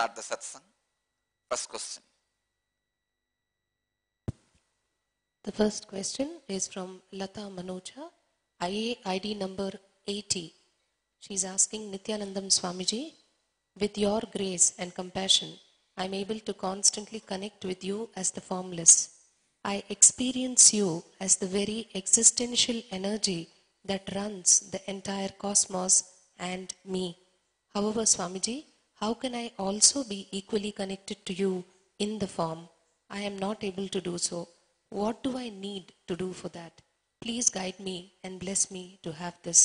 start the satsang. First question. The first question is from Lata Manocha, IA ID number 80. She's asking Nityanandam Swamiji, with your grace and compassion, I am able to constantly connect with you as the formless. I experience you as the very existential energy that runs the entire cosmos and me. However, Swamiji, how can I also be equally connected to you in the form? I am not able to do so. What do I need to do for that? Please guide me and bless me to have this.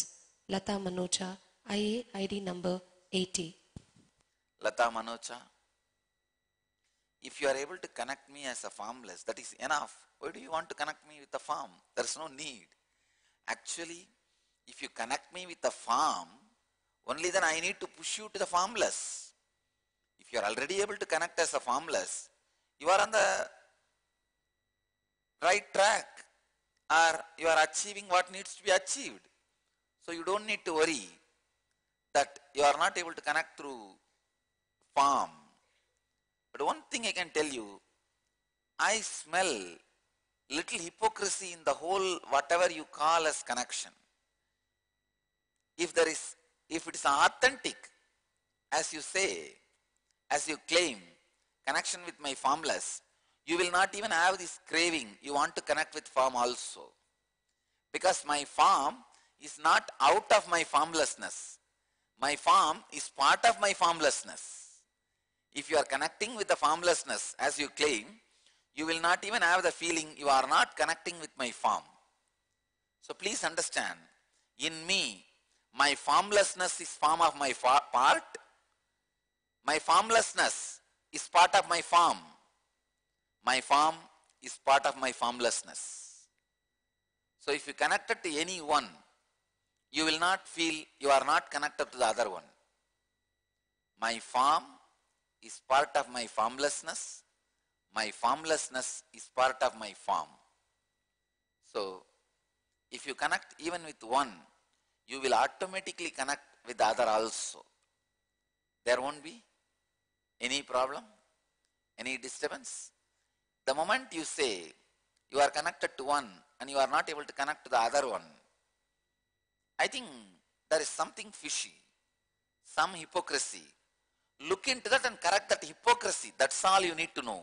Lata Manocha, IA ID number 80. Lata Manocha, if you are able to connect me as a formless, that is enough. Why do you want to connect me with the form? There is no need. Actually, if you connect me with the form, only then I need to push you to the formless. If you are already able to connect as a formless, you are on the right track, or you are achieving what needs to be achieved. So you don't need to worry that you are not able to connect through form. But one thing I can tell you, I smell little hypocrisy in the whole whatever you call as connection. If it is authentic, as you say, as you claim, connection with my formless, you will not even have this craving. You want to connect with form also. Because my form is not out of my formlessness. My form is part of my formlessness. If you are connecting with the formlessness, as you claim, you will not even have the feeling you are not connecting with my form. So please understand, in me, my formlessness is form of my part. My formlessness is part of my form. My form is part of my formlessness. So if you connected to any one, you will not feel you are not connected to the other one. My form is part of my formlessness. My formlessness is part of my form. So if you connect even with one, you will automatically connect with the other also. There won't be any problem, any disturbance. The moment you say you are connected to one and you are not able to connect to the other one, I think there is something fishy, some hypocrisy. Look into that and correct that hypocrisy. That's all you need to know.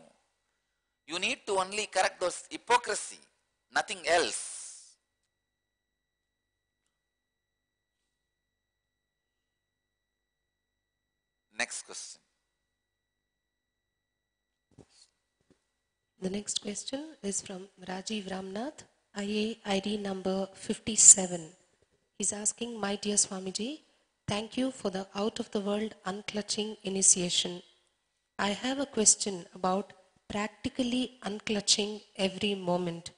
You need to only correct those hypocrisy, nothing else. Next question. The next question is from Rajiv Ramnath, IA ID number 57. He's asking, my dear Swamiji, thank you for the out-of-the-world unclutching initiation. I have a question about practically unclutching every moment.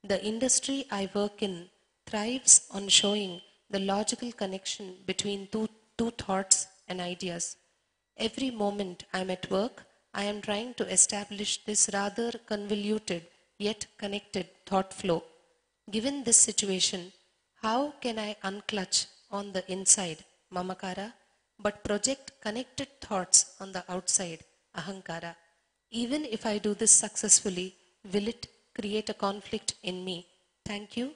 The industry I work in thrives on showing the logical connection between two thoughts and ideas. Every moment I'm at work, I am trying to establish this rather convoluted yet connected thought flow. Given this situation, how can I unclutch on the inside, mamakara, but project connected thoughts on the outside, ahankara? Even if I do this successfully, will it create a conflict in me? Thank you.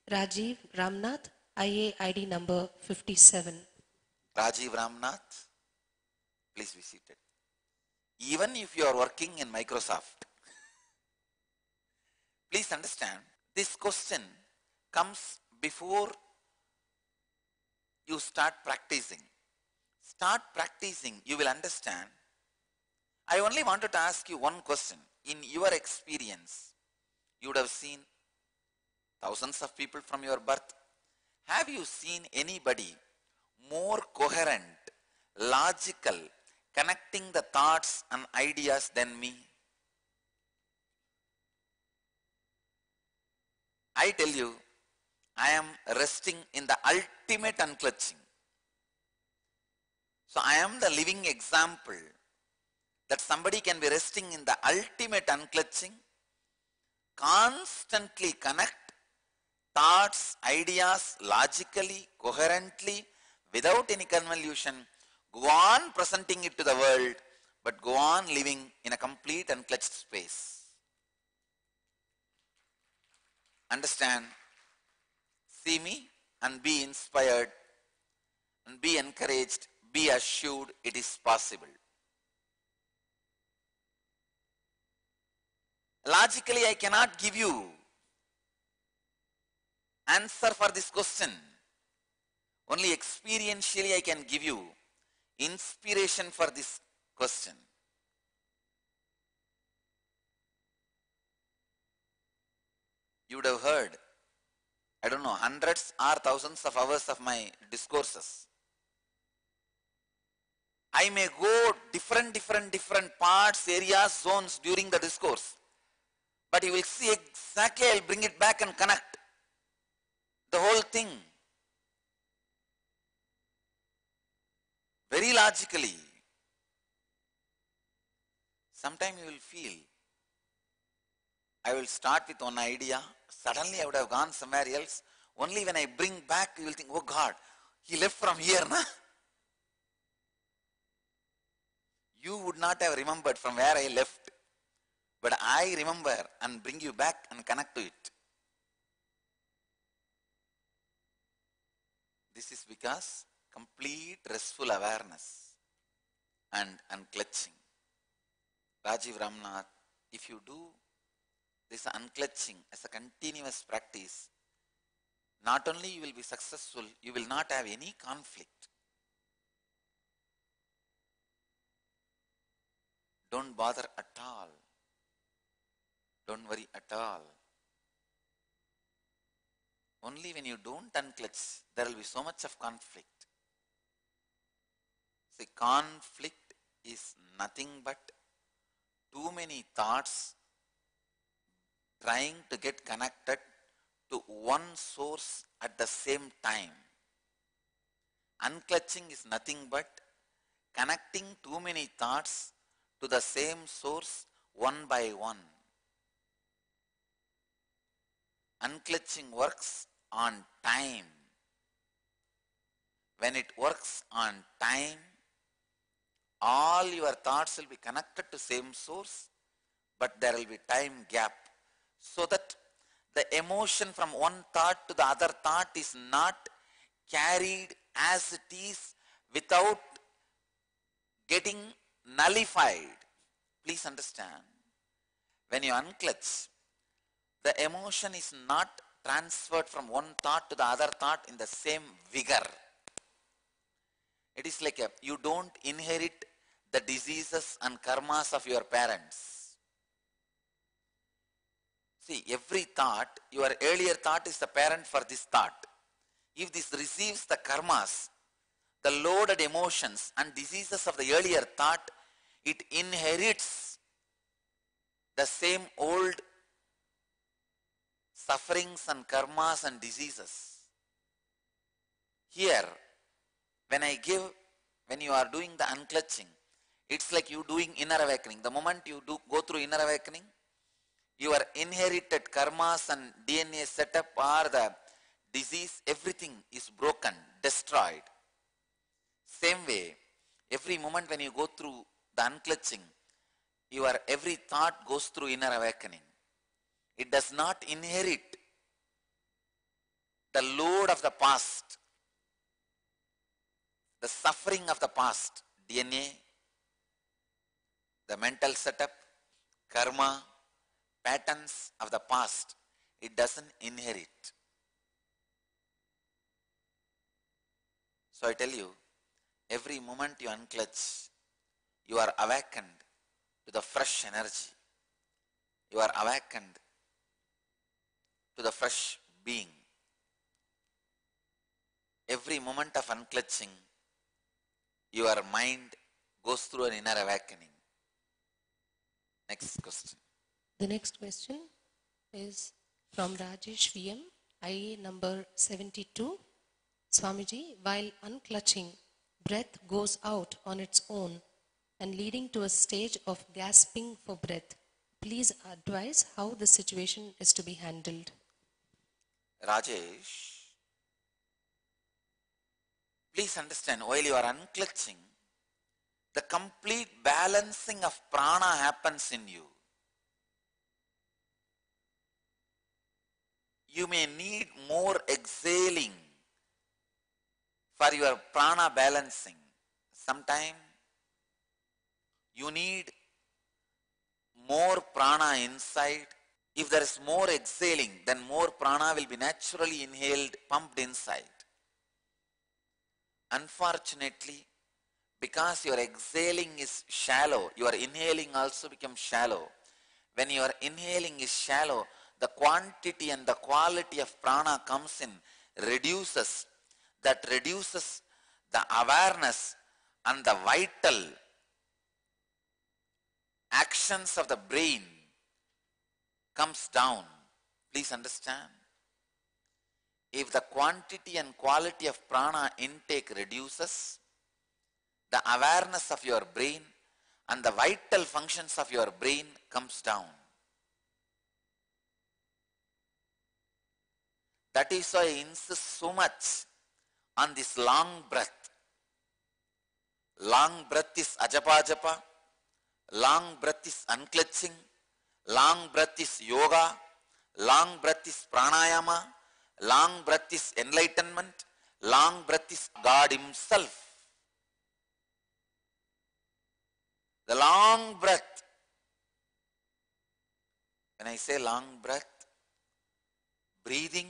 Rajiv Ramnath, IA ID number 57. Rajiv Ramnath, please be seated. Even if you are working in Microsoft, please understand, this question comes before you start practicing. Start practicing, you will understand. I only wanted to ask you one question. In your experience, you would have seen thousands of people from your birth. Have you seen anybody more coherent, logical, connecting the thoughts and ideas than me? I tell you, I am resting in the ultimate unclutching. So I am the living example that somebody can be resting in the ultimate unclutching, constantly connect thoughts, ideas, logically, coherently, without any convolution, go on presenting it to the world, but go on living in a complete unclutched space. Understand, see me and be inspired and be encouraged, be assured it is possible. Logically, I cannot give you answer for this question. Only experientially I can give you inspiration for this question. You would have heard, I don't know, hundreds or thousands of hours of my discourses. I may go different parts, areas, zones during the discourse. But you will see exactly, I'll bring it back and connect the whole thing. Very logically. Sometimes you will feel, I will start with one idea, suddenly I would have gone somewhere else. Only when I bring back, you will think, oh God, he left from here, na? You would not have remembered from where I left. But I remember and bring you back and connect to it. This is because complete restful awareness and unclutching. Rajiv Ramnath, if you do this unclutching as a continuous practice, not only you will be successful, you will not have any conflict. Don't bother at all. Don't worry at all. Only when you don't unclutch, there will be so much of conflict. See, conflict is nothing but too many thoughts trying to get connected to one source at the same time. Unclutching is nothing but connecting too many thoughts to the same source one by one. Unclutching works on time. When it works on time, all your thoughts will be connected to same source, but there will be time gap, so that the emotion from one thought to the other thought is not carried as it is without getting nullified. Please understand, when you unclutch, the emotion is not transferred from one thought to the other thought in the same vigor. It is like you don't inherit the diseases and karmas of your parents. See, every thought, your earlier thought is the parent for this thought. If this receives the karmas, the loaded emotions and diseases of the earlier thought, it inherits the same old sufferings and karmas and diseases. Here, when you are doing the unclutching, it's like you doing inner awakening. The moment you go through inner awakening, your inherited karmas and DNA setup or the disease, everything is broken, destroyed. Same way, every moment when you go through the unclutching, your every thought goes through inner awakening. It does not inherit the load of the past, the suffering of the past, DNA, the mental setup, karma, patterns of the past. It doesn't inherit. So I tell you, every moment you unclutch, you are awakened to the fresh energy. You are awakened to the fresh being. Every moment of unclutching, your mind goes through an inner awakening. Next question. The next question is from Rajesh VM, IA number 72. Swamiji, while unclutching, breath goes out on its own and leading to a stage of gasping for breath. Please advise how the situation is to be handled. Rajesh, please understand, while you are unclutching, the complete balancing of prana happens in you. You may need more exhaling for your prana balancing. Sometime you need more prana inside. If there is more exhaling, then more prana will be naturally inhaled, pumped inside. Unfortunately, because your exhaling is shallow, your inhaling also becomes shallow. When your inhaling is shallow, the quantity and the quality of prana comes in, reduces. That reduces the awareness and the vital actions of the brain comes down. Please understand. If the quantity and quality of prana intake reduces, the awareness of your brain and the vital functions of your brain comes down. That is why I insist so much on this long breath. Long breath is ajapa-japa, long breath is unclutching, long breath is yoga, long breath is pranayama, long breath is enlightenment, long breath is God Himself. The long breath, when I say long breath, breathing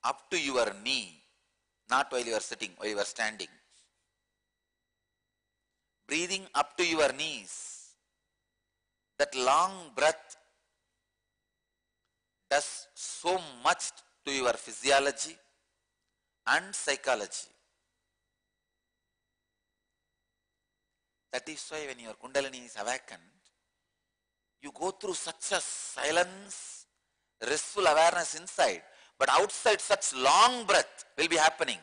up to your knee, not while you are sitting, while you are standing. Breathing up to your knees. That long breath does so much to your physiology and psychology. That is why when your Kundalini is awakened, you go through such a silence, restful awareness inside, but outside such long breath will be happening.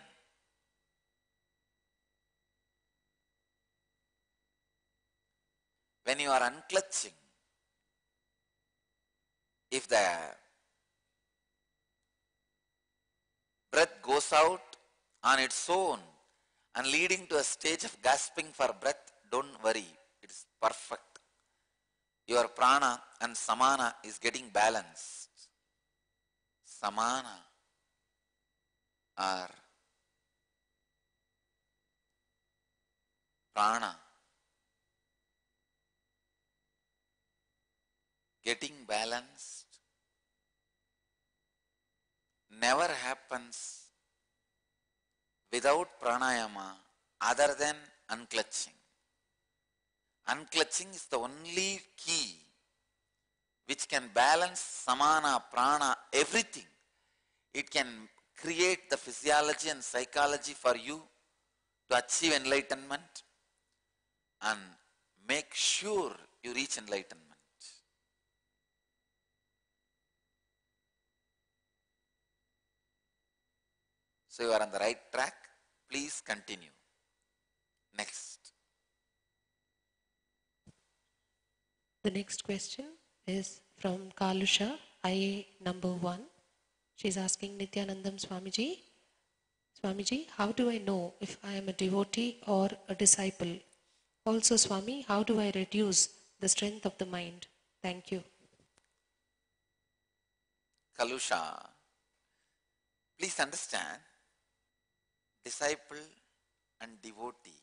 When you are unclutching, if the breath goes out on its own and leading to a stage of gasping for breath, don't worry, it is perfect. Your prana and samana is getting balanced. Samana or prana getting balanced never happens without pranayama other than unclutching. Unclutching is the only key which can balance samana, prana, everything. It can create the physiology and psychology for you to achieve enlightenment and make sure you reach enlightenment. So you are on the right track. Please continue. Next. The next question is from Kalusha, IA number 1. She is asking Nityanandam Swamiji, Swamiji, how do I know if I am a devotee or a disciple? Also, Swami, how do I reduce the strength of the mind? Thank you. Kalusha, please understand, disciple and devotee.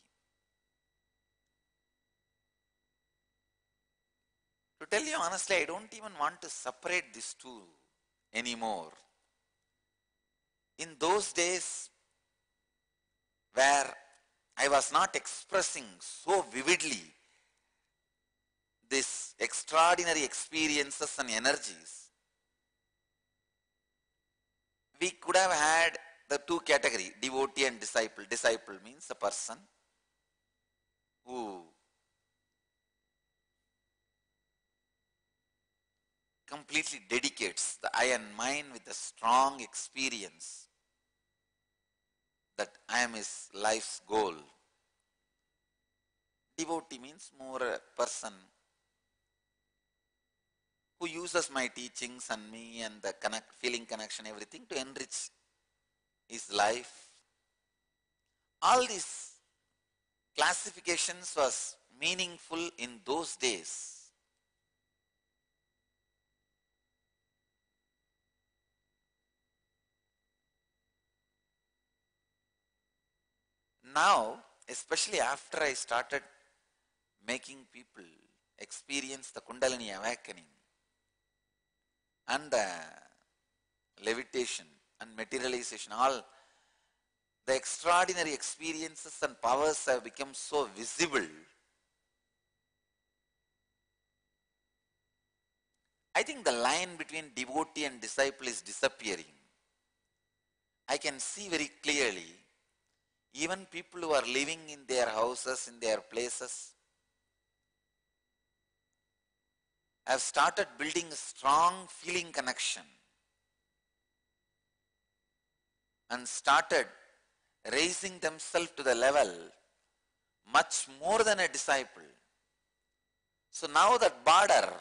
To tell you honestly, I don't even want to separate these two anymore. In those days where I was not expressing so vividly these extraordinary experiences and energies, we could have had the two categories, devotee and disciple. Disciple means a person who completely dedicates the eye and mind with a strong experience that I am his life's goal. Devotee means more a person who uses my teachings and me and the feeling connection, everything to enrich his life. All these classifications was meaningful in those days. Now, especially after I started making people experience the Kundalini awakening and the levitation and materialization, all the extraordinary experiences and powers have become so visible. I think the line between devotee and disciple is disappearing. I can see very clearly, even people who are living in their houses, in their places, have started building a strong feeling connection and started raising themselves to the level much more than a disciple. So now that border,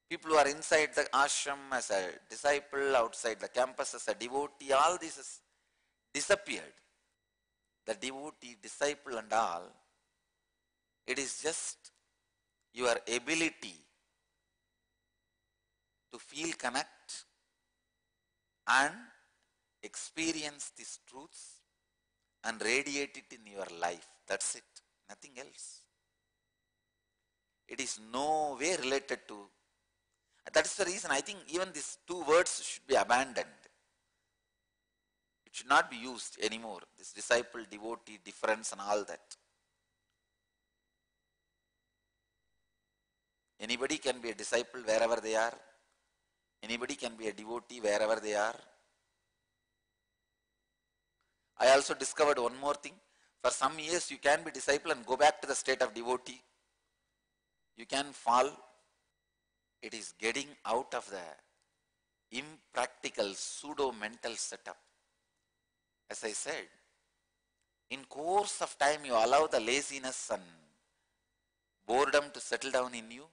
people who are inside the ashram as a disciple, outside the campus as a devotee, all this has disappeared. The devotee, disciple and all, it is just your ability to feel connect and experience these truths and radiate it in your life. That's it. Nothing else. It is no way related to. That is the reason I think even these two words should be abandoned. It should not be used anymore. This disciple, devotee, difference and all that. Anybody can be a disciple wherever they are. Anybody can be a devotee wherever they are. I also discovered one more thing. For some years you can be disciple and go back to the state of devotee. You can fall. It is getting out of the impractical pseudo-mental setup. As I said, in course of time you allow the laziness and boredom to settle down in you,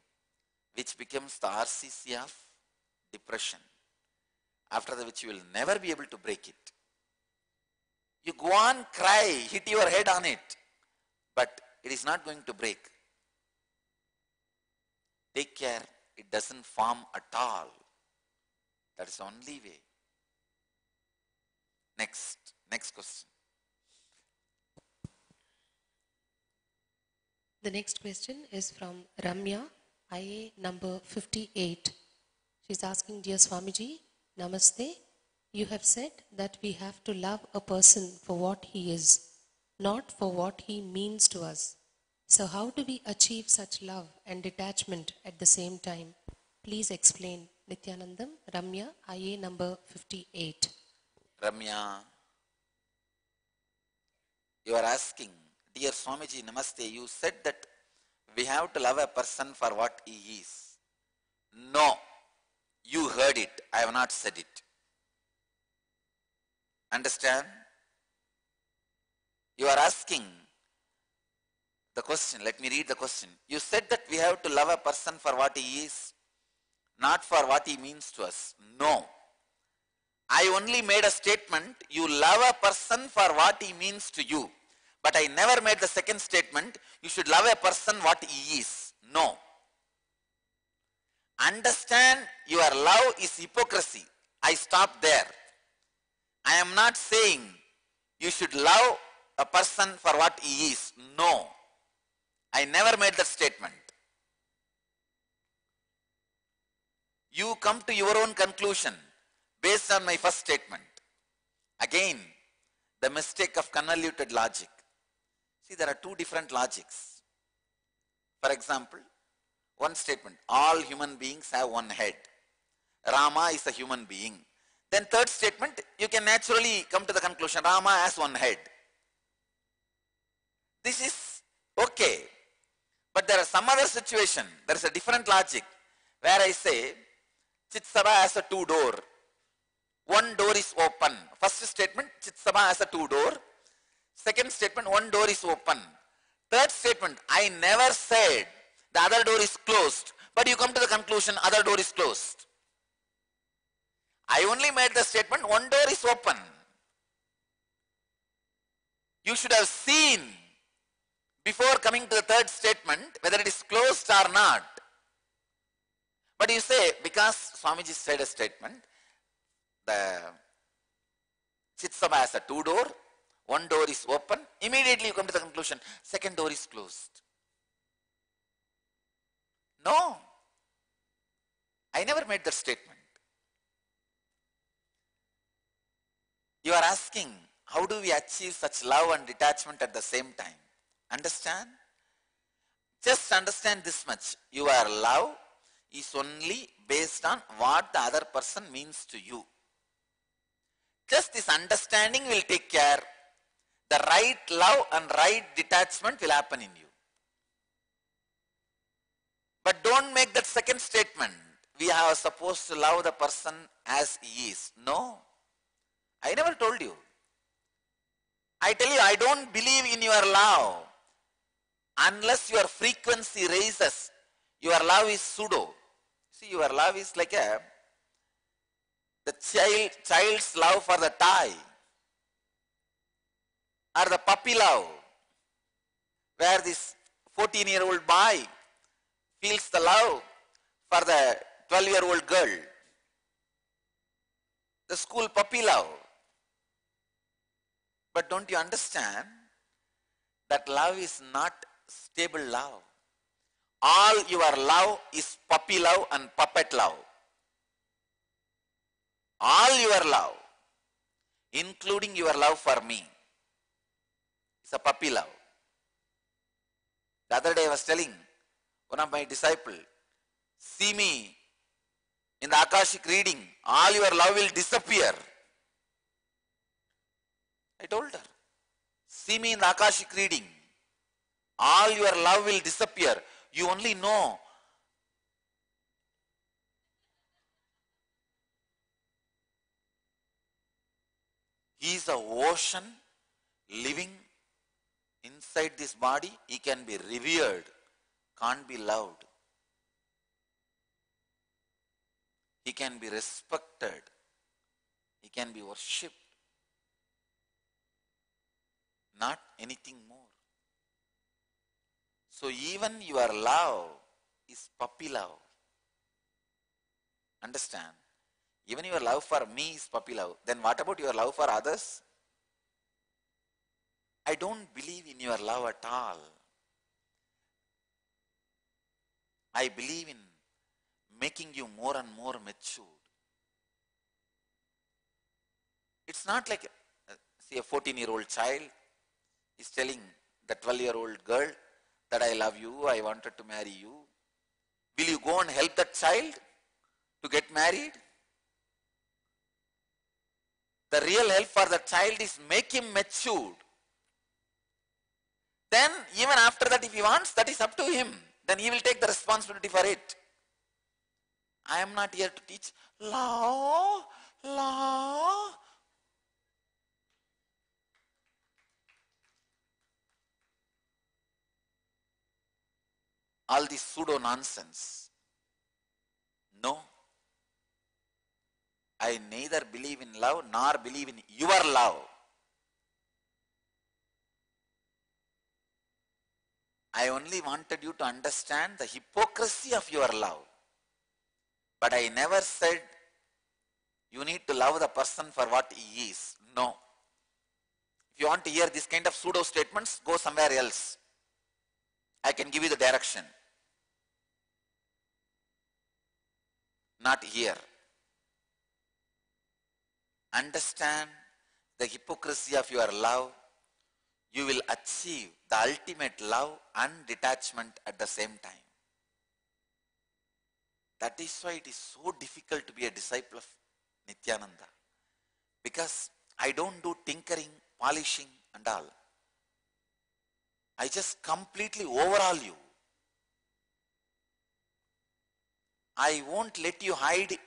which becomes the RCC of depression, after which you will never be able to break it. You go on, cry, hit your head on it, but it is not going to break. Take care, it doesn't form at all. That is the only way. Next question. The next question is from Ramya, IA number 58. She's asking, Dear Swamiji, Namaste. You have said that we have to love a person for what he is, not for what he means to us. So how do we achieve such love and detachment at the same time? Please explain. Nityanandam, Ramya, IA number 58. Ramya, you are asking, Dear Swamiji, Namaste, you said that we have to love a person for what he is. No, you heard it. I have not said it. Understand? You are asking the question. Let me read the question. You said that we have to love a person for what he is, not for what he means to us. No. I only made a statement, you love a person for what he means to you. But I never made the second statement, you should love a person what he is. No. Understand, your love is hypocrisy. I stop there. I am not saying you should love a person for what he is. No. I never made that statement. You come to your own conclusion based on my first statement. Again, the mistake of convoluted logic. See, there are two different logics. For example, one statement, all human beings have one head. Rama is a human being. Then third statement, you can naturally come to the conclusion, Rama has one head. This is okay. But there are some other situation, there is a different logic, where I say, Chitsabha has a two-door. One door is open. First statement, Chitsabha has a two-door. Second statement, one door is open. Third statement, I never said the other door is closed, but you come to the conclusion, other door is closed. I only made the statement, one door is open. You should have seen before coming to the third statement, whether it is closed or not. But you say, because Swamiji said a statement, the Chitsama has a two door, one door is open, immediately you come to the conclusion, second door is closed. No, I never made that statement. You are asking, how do we achieve such love and detachment at the same time? Understand? Just understand this much. Your love is only based on what the other person means to you. Just this understanding will take care. The right love and right detachment will happen in you. But don't make that second statement. We are supposed to love the person as he is. No. I never told you. I tell you, I don't believe in your love unless your frequency raises. Your love is pseudo. See, your love is like the child's love for the toy, or the puppy love, where this 14-year-old boy feels the love for the 12-year-old girl. The school puppy love. But don't you understand that love is not stable love? All your love is puppy love and puppet love. All your love, including your love for me, is a puppy love. The other day I was telling one of my disciples, see me in the Akashic reading, all your love will disappear. I told her, see me in the Akashic reading, all your love will disappear. You only know he is an ocean living inside this body. He can be revered, can't be loved. He can be respected. He can be worshipped. Not anything more. So even your love is puppy love. Understand? Even your love for me is puppy love. Then what about your love for others? I don't believe in your love at all. I believe in making you more and more matured. It's not like, see, a 14-year-old child is telling the 12-year-old girl that I love you, I wanted to marry you. Will you go and help that child to get married? The real help for the child is make him matured. Then even after that, if he wants, that is up to him. Then he will take the responsibility for it. I am not here to teach law. All this pseudo nonsense. No. I neither believe in love nor believe in your love. I only wanted you to understand the hypocrisy of your love. But I never said you need to love the person for what he is. No. If you want to hear this kind of pseudo statements, go somewhere else. I can give you the direction. Not here. Understand the hypocrisy of your love. You will achieve the ultimate love and detachment at the same time. That is why it is so difficult to be a disciple of Nityananda. Because I don't do tinkering, polishing and all. I just completely overhaul you. I won't let you hide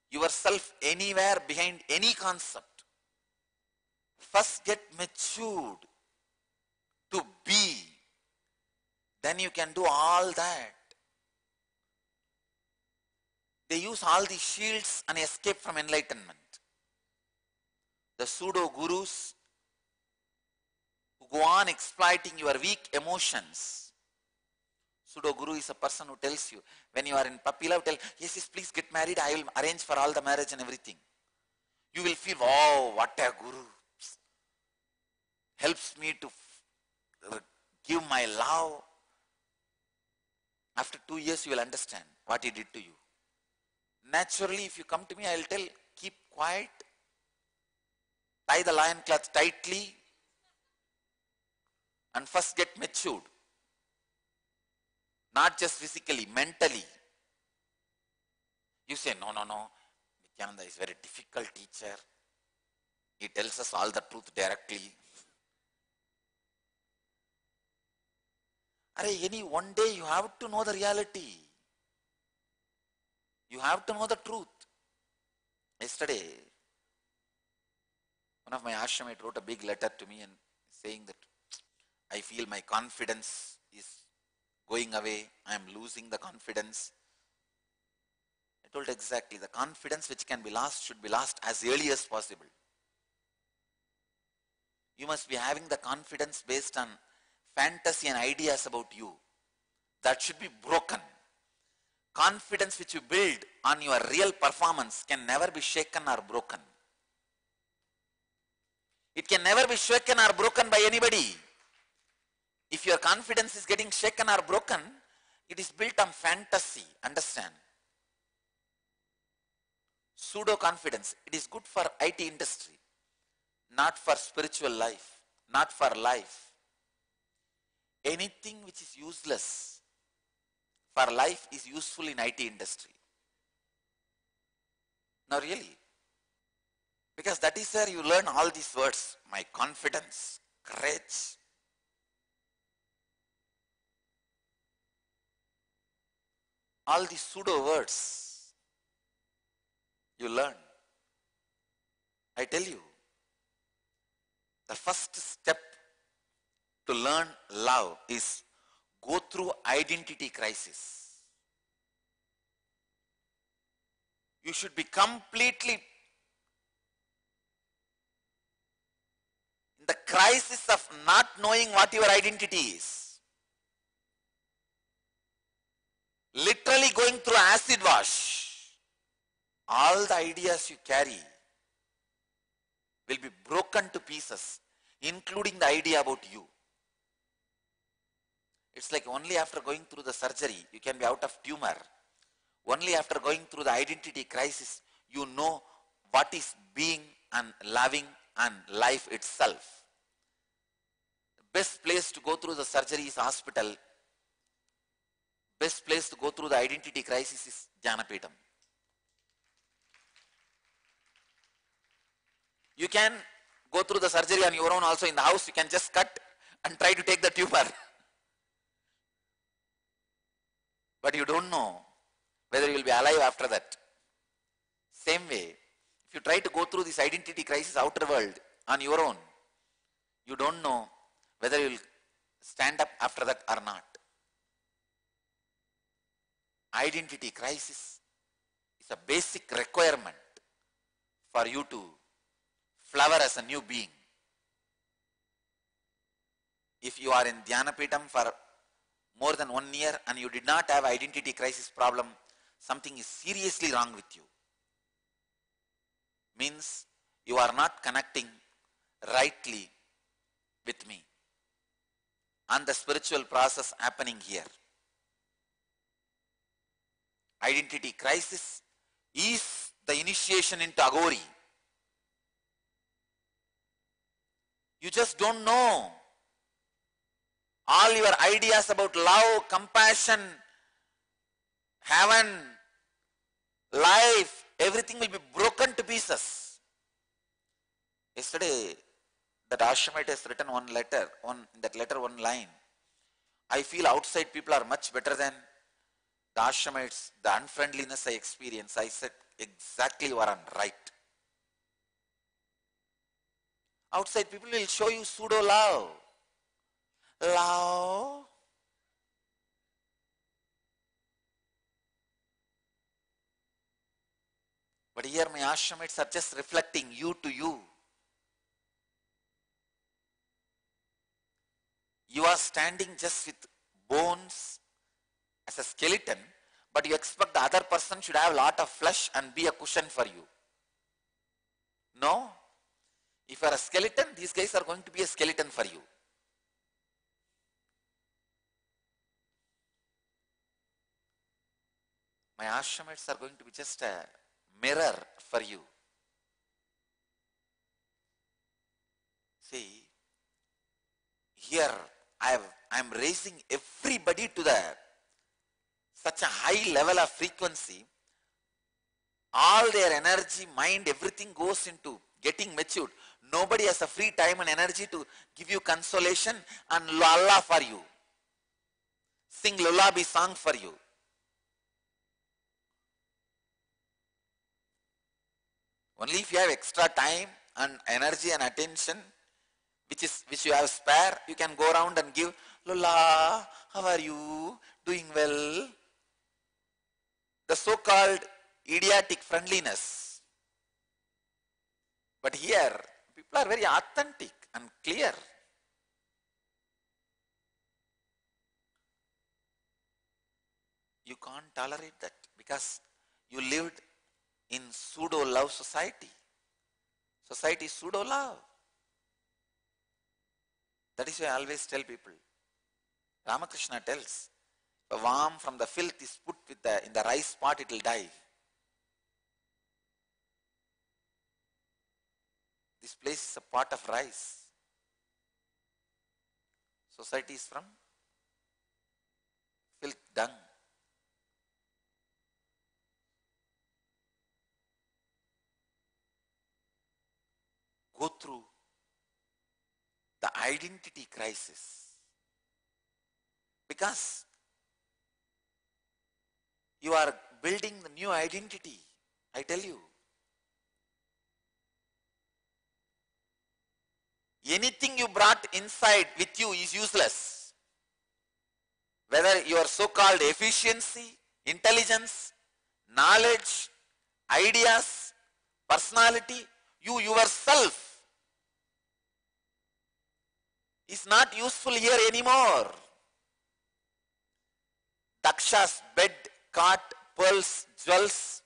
yourself anywhere behind any concept. First get matured to be. Then you can do all that. They use all these shields and escape from enlightenment. The pseudo gurus who go on exploiting your weak emotions. Pseudo guru is a person who tells you, when you are in puppy love, tell, yes, yes, please get married, I will arrange for all the marriage and everything. You will feel, wow, what a guru. Helps me to give my love. After 2 years, you will understand what he did to you. Naturally, if you come to me, I will tell, keep quiet, tie the lion cloth tightly, and first get matured. Not just physically, mentally. You say, no, no, no, Nityananda is a very difficult teacher. He tells us all the truth directly. One day you have to know the reality. You have to know the truth. Yesterday, one of my ashramites wrote a big letter to me and saying that I feel my confidence is going away. I am losing the confidence. I told exactly, the confidence which can be lost should be lost as early as possible. You must be having the confidence based on fantasy and ideas about you. That should be broken. Confidence which you build on your real performance can never be shaken or broken. It can never be shaken or broken by anybody. If your confidence is getting shaken or broken, it is built on fantasy. Understand? Pseudo confidence. It is good for IT industry, not for spiritual life, not for life. Anything which is useless for life is useful in IT industry. Now really, because that is where you learn all these words. My confidence, courage. All these pseudo words you learn. I tell you, the first step to learn love is go through identity crisis. You should be completely in the crisis of not knowing what your identity is. Literally going through acid wash. All the ideas you carry will be broken to pieces, including the idea about you. It's like only after going through the surgery, you can be out of tumor. Only after going through the identity crisis, you know what is being and loving and life itself. The best place to go through the surgery is hospital. Best place to go through the identity crisis is Jnanapeetham. You can go through the surgery on your own also in the house. You can just cut and try to take the tumor. But you don't know whether you will be alive after that. Same way, if you try to go through this identity crisis outer world on your own, you don't know whether you will stand up after that or not. Identity crisis is a basic requirement for you to flower as a new being. If you are in Dhyanapitham for more than 1 year and you did not have identity crisis problem, something is seriously wrong with you. Means you are not connecting rightly with me and the spiritual process happening here. Identity crisis is the initiation into Aghori. You just don't know. All your ideas about love, compassion, heaven, life, everything will be broken to pieces. Yesterday, that ashramite has written one letter, one line. I feel outside people are much better than the ashramites, the unfriendliness I experience. I said, exactly, you are right. Outside people will show you pseudo love. Love. But here my ashramites are just reflecting you to you. standing just with bones as a skeleton, but you expect the other person should have a lot of flesh and be a cushion for you. No. If you are a skeleton, these guys are going to be a skeleton for you. My ashramites are going to be just a mirror for you. See, here I am raising everybody to such a high level of frequency. All their energy, mind, everything goes into getting matured. Nobody has a free time and energy to give you consolation and lullaby for you. Sing lullaby song for you. Only if you have extra time and energy and attention, which you have spare, you can go around and give, Lola, how are you? Doing well? The so-called idiotic friendliness. But here, people are very authentic and clear. You can't tolerate that because you lived in pseudo-love society. Society is pseudo-love. That is why I always tell people. Ramakrishna tells, if a worm from the filth is put in the rice pot, it will die. This place is a pot of rice. Society is from filth, dung. Go through the identity crisis because you are building the new identity. I tell you, anything you brought inside with you is useless. Whether your so-called efficiency, intelligence, knowledge, ideas, personality, you yourself is not useful here anymore. Daksha's bed, cot, pearls, jewels,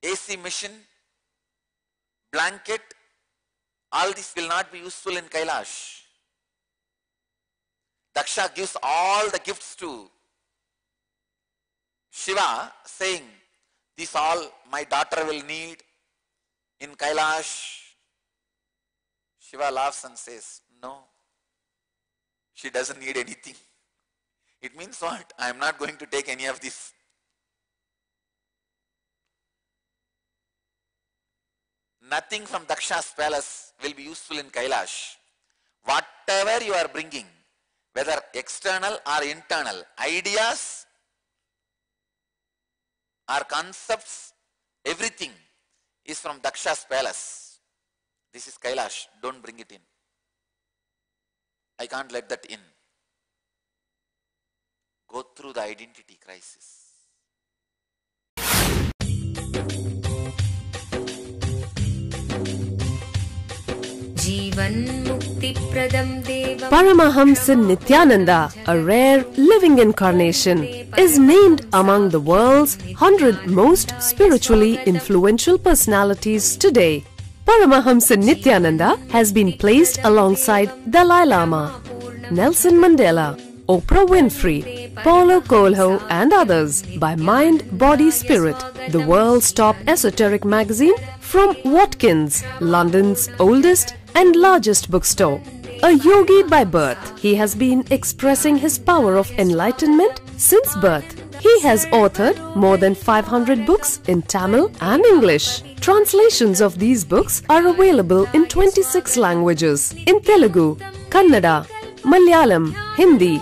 AC machine, blanket, all this will not be useful in Kailash. Daksha gives all the gifts to Shiva, saying, this all my daughter will need in Kailash. Shiva laughs and says, no, she doesn't need anything. It means what? I am not going to take any of this. Nothing from Daksha's palace will be useful in Kailash. Whatever you are bringing, whether external or internal, ideas or concepts, everything is from Daksha's palace. This is Kailash, don't bring it in. I can't let that in. Go through the identity crisis. Paramahamsa Nityananda, a rare living incarnation, is named among the world's 100 most spiritually influential personalities today. Paramahamsa Nityananda has been placed alongside Dalai Lama, Nelson Mandela, Oprah Winfrey, Paulo Coelho and others by Mind, Body, Spirit, the world's top esoteric magazine from Watkins, London's oldest and largest bookstore. A yogi by birth, he has been expressing his power of enlightenment since birth. He has authored more than 500 books in Tamil and English. Translations of these books are available in 26 languages in Telugu, Kannada, Malayalam, Hindi,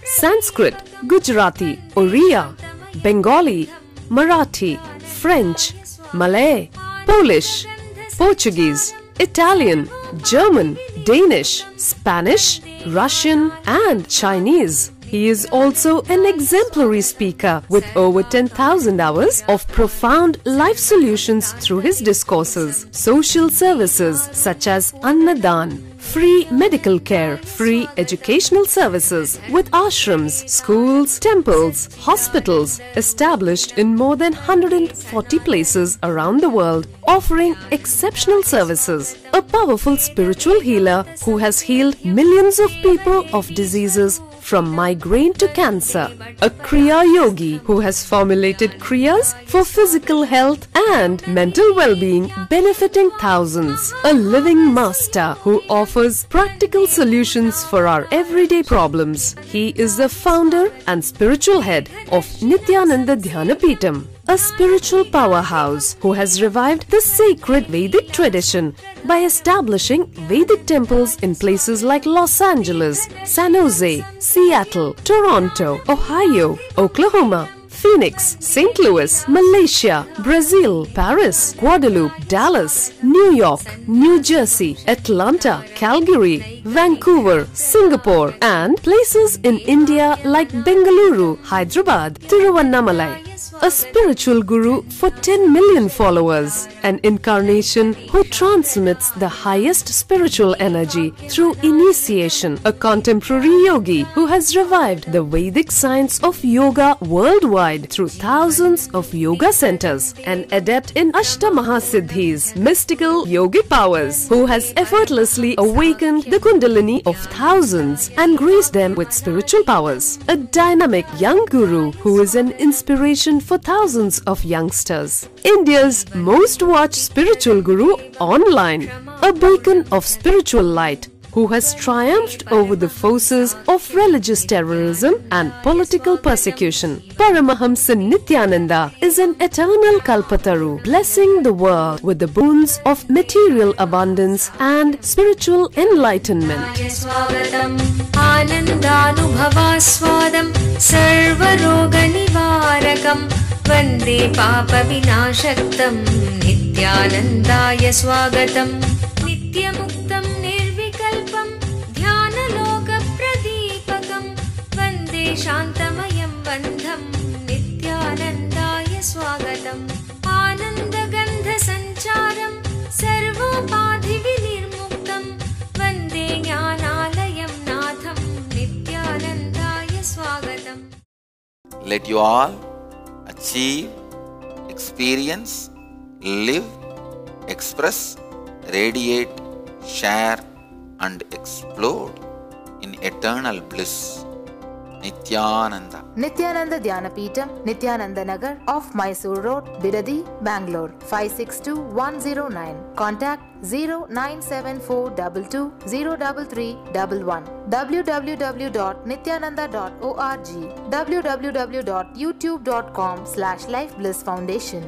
Sanskrit, Gujarati, Oriya, Bengali, Marathi, French, Malay, Polish, Portuguese, Italian, German, Danish, Spanish, Russian and Chinese. He is also an exemplary speaker with over 10,000 hours of profound life solutions through his discourses. Social services such as Annadan, free medical care, free educational services, with ashrams, schools, temples, hospitals established in more than 140 places around the world, offering exceptional services. A powerful spiritual healer who has healed millions of people of diseases from migraine to cancer. A Kriya Yogi who has formulated Kriyas for physical health and mental well-being, benefiting thousands. A living master who offers practical solutions for our everyday problems. He is the founder and spiritual head of Nityananda Dhyanapitham, a spiritual powerhouse who has revived the sacred Vedic tradition by establishing Vedic temples in places like Los Angeles, San Jose, Seattle, Toronto, Ohio, Oklahoma, Phoenix, St. Louis, Malaysia, Brazil, Paris, Guadeloupe, Dallas, New York, New Jersey, Atlanta, Calgary, Vancouver, Singapore, and places in India like Bengaluru, Hyderabad, Tiruvannamalai. A spiritual guru for 10 million followers, an incarnation who transmits the highest spiritual energy through initiation, a contemporary yogi who has revived the Vedic science of yoga worldwide through thousands of yoga centers, an adept in Ashtamahasiddhis, mystical yogic powers, who has effortlessly awakened the Kundalini of thousands and graced them with spiritual powers, a dynamic young guru who is an inspiration for thousands of youngsters, India's most watched spiritual guru online, a beacon of spiritual light who has triumphed over the forces of religious terrorism and political persecution. Paramahamsa Nityananda is an eternal Kalpataru, blessing the world with the boons of material abundance and spiritual enlightenment. Anandanubhavaswadam sarvaroganivarakam Vande Papa Vinashaktam Nityanandaya Swagatam Nityamuktam Nirvikalpam Dhyanaloka Pradipakam Vande Shantamayam Bandham Nityanandaya Swagatam Anandagandha Sancharam Sarvopadhi Vinirmuktam Vande Jnanalayam Natham Nityanandaya Swagatam. Let you all achieve, experience, live, express, radiate, share and explode in eternal bliss. Nityananda. Nityananda Dhyanapitham, Nityananda Nagar off Mysore Road, Bidadi, Bangalore 562109. Contact 097422033111. www.nityananda.org. www.youtube.com/Life Bliss Foundation.